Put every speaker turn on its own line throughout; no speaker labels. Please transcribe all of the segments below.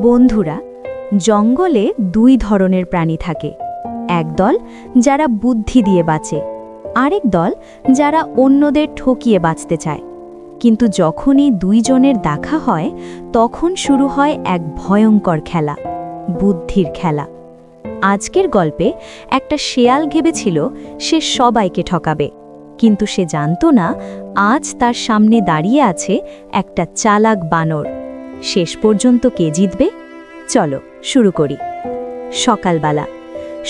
বন্ধুরা, জঙ্গলে দুই ধরনের প্রাণী থাকে। একদল যারা বুদ্ধি দিয়ে বাঁচে, আরেক দল যারা অন্যদের ঠকিয়ে বাঁচতে চায়। কিন্তু যখনই দুইজনের দেখা হয়, তখন শুরু হয় এক ভয়ঙ্কর খেলা, বুদ্ধির খেলা। আজকের গল্পে একটা শেয়াল ভেবেছিল সে সবাইকে ঠকাবে, কিন্তু সে জানত না আজ তার সামনে দাঁড়িয়ে আছে একটা চালাক বানর। শেষ পর্যন্ত কে জিতবে? চলো শুরু করি। সকালবেলা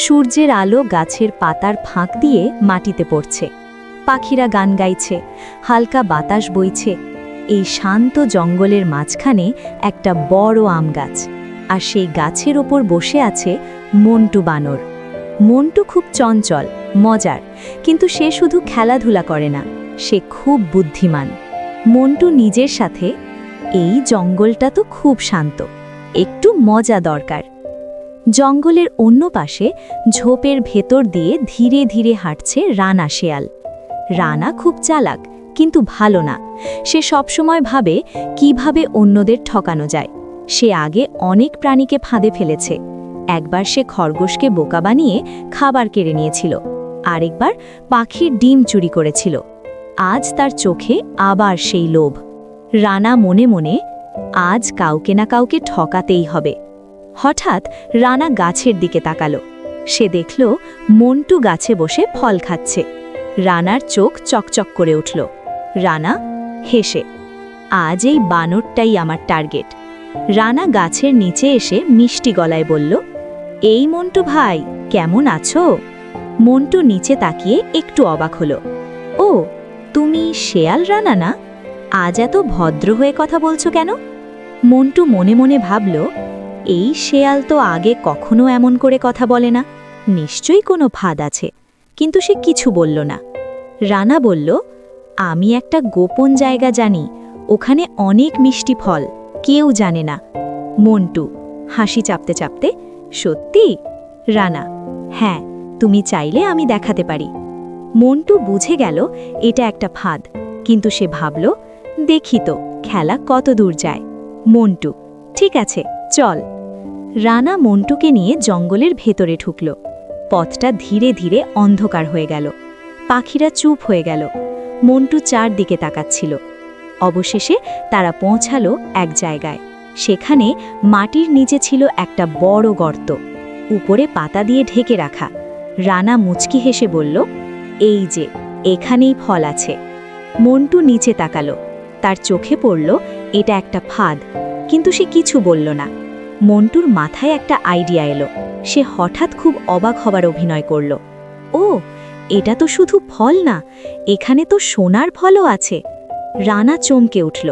সূর্যের আলো গাছের পাতার ফাঁক দিয়ে মাটিতে পড়ছে। পাখিরা গান গাইছে, হালকা বাতাস বইছে। এই শান্ত জঙ্গলের মাঝখানে একটা বড় আম গাছ, আর সেই গাছের ওপর বসে আছে মন্টু বানর। মন্টু খুব চঞ্চল, মজার, কিন্তু সে শুধু খেলাধুলা করে না, সে খুব বুদ্ধিমান। মন্টু নিজের সাথে, এই জঙ্গলটা তো খুব শান্ত, একটু মজা দরকার। জঙ্গলের অন্য পাশে ঝোপের ভেতর দিয়ে ধীরে ধীরে হাঁটছে রানা শেয়াল। রানা খুব চালাক, কিন্তু ভালো না। সে সবসময় ভাবে কিভাবে অন্যদের ঠকানো যায়। সে আগে অনেক প্রাণীকে ফাঁদে ফেলেছে। একবার সে খরগোশকে বোকা বানিয়ে খাবার কেড়ে নিয়েছিল, আরেকবার পাখির ডিম চুরি করেছিল। আজ তার চোখে আবার সেই লোভ। রানা মনে মনে, আজ কাউকে না কাউকে ঠকাতেই হবে। হঠাৎ রানা গাছের দিকে তাকালো। সে দেখল মন্টু গাছে বসে ফল খাচ্ছে। রানার চোখ চকচক করে উঠল। রানা হেসে, আজ এই বানরটাই আমার টার্গেট। রানা গাছের নিচে এসে মিষ্টি গলায় বলল, এই মন্টু ভাই, কেমন আছো? মন্টু নিচে তাকিয়ে একটু অবাক হলো। ও, তুমি শেয়াল রানা না? আজ এত ভদ্র হয়ে কথা বলছো কেন? মন্টু মনে মনে ভাবল, এই শেয়াল তো আগে কখনো এমন করে কথা বলে না, নিশ্চয়ই কোনো ফাঁদ আছে। কিন্তু সে কিছু বলল না। রানা বলল, আমি একটা গোপন জায়গা জানি, ওখানে অনেক মিষ্টি ফল, কেউ জানে না। মন্টু হাসি চাপতে চাপতে, সত্যি? রানা, হ্যাঁ, তুমি চাইলে আমি দেখাতে পারি। মন্টু বুঝে গেল এটা একটা ফাঁদ, কিন্তু সে ভাবল, দেখি তো খেলা কত দূর যায়। মন্টু, ঠিক আছে, চল। রানা মন্টুকে নিয়ে জঙ্গলের ভেতরে ঢুকল। পথটা ধীরে ধীরে অন্ধকার হয়ে গেল। পাখিরা চুপ হয়ে গেল। মন্টু চারদিকে তাকাচ্ছিল। অবশেষে তারা পৌঁছালো এক জায়গায়। সেখানে মাটির নিচে ছিল একটা বড় গর্ত, উপরে পাতা দিয়ে ঢেকে রাখা। রানা মুচকি হেসে বলল, এই যে, এখানেই ফল আছে। মন্টু নিচে তাকালো। তার চোখে পড়ল এটা একটা ফাঁদ, কিন্তু সে কিছু বলল না। মন্টুর মাথায় একটা আইডিয়া এলো। সে হঠাৎ খুব অবাক হবার অভিনয় করল। ও, এটা তো শুধু ফল না, এখানে তো সোনার ফলও আছে। রানা চমকে উঠল।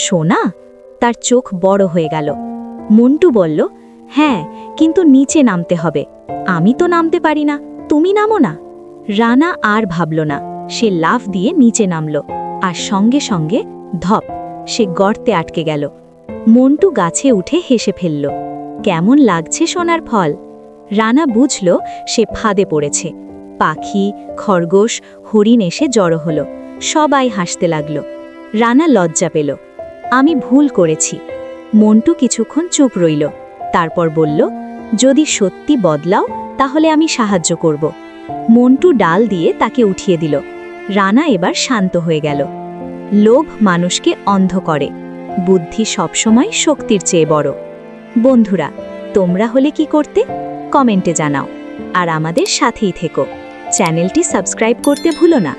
সোনা? তার চোখ বড় হয়ে গেল। মন্টু বলল, হ্যাঁ, কিন্তু নিচে নামতে হবে। আমি তো নামতে পারি না, তুমি নামো না। রানা আর ভাবল না। সে লাফ দিয়ে নিচে নামল, আর সঙ্গে সঙ্গে ধপ, সে গর্তে আটকে গেল। মন্টু গাছে উঠে হেসে ফেলল। কেমন লাগছে সোনার ফল? রানা বুঝল সে ফাঁদে পড়েছে। পাখি, খরগোশ, হরিণ এসে জড়ো হলো। সবাই হাসতে লাগল। রানা লজ্জা পেল। আমি ভুল করেছি। মন্টু কিছুক্ষণ চুপ রইল, তারপর বলল, যদি সত্যি বদলাও তাহলে আমি সাহায্য করব। মন্টু ডাল দিয়ে তাকে উঠিয়ে দিল। রানা এবার শান্ত হয়ে গেল। লোভ মানুষকে অন্ধ করে, বুদ্ধি সবসময় শক্তির চেয়ে বড়। বন্ধুরা, তোমরা হলে কি করতে? কমেন্টে জানাও, আর আমাদের সাথেই থেকো। চ্যানেলটি সাবস্ক্রাইব করতে ভুলো না।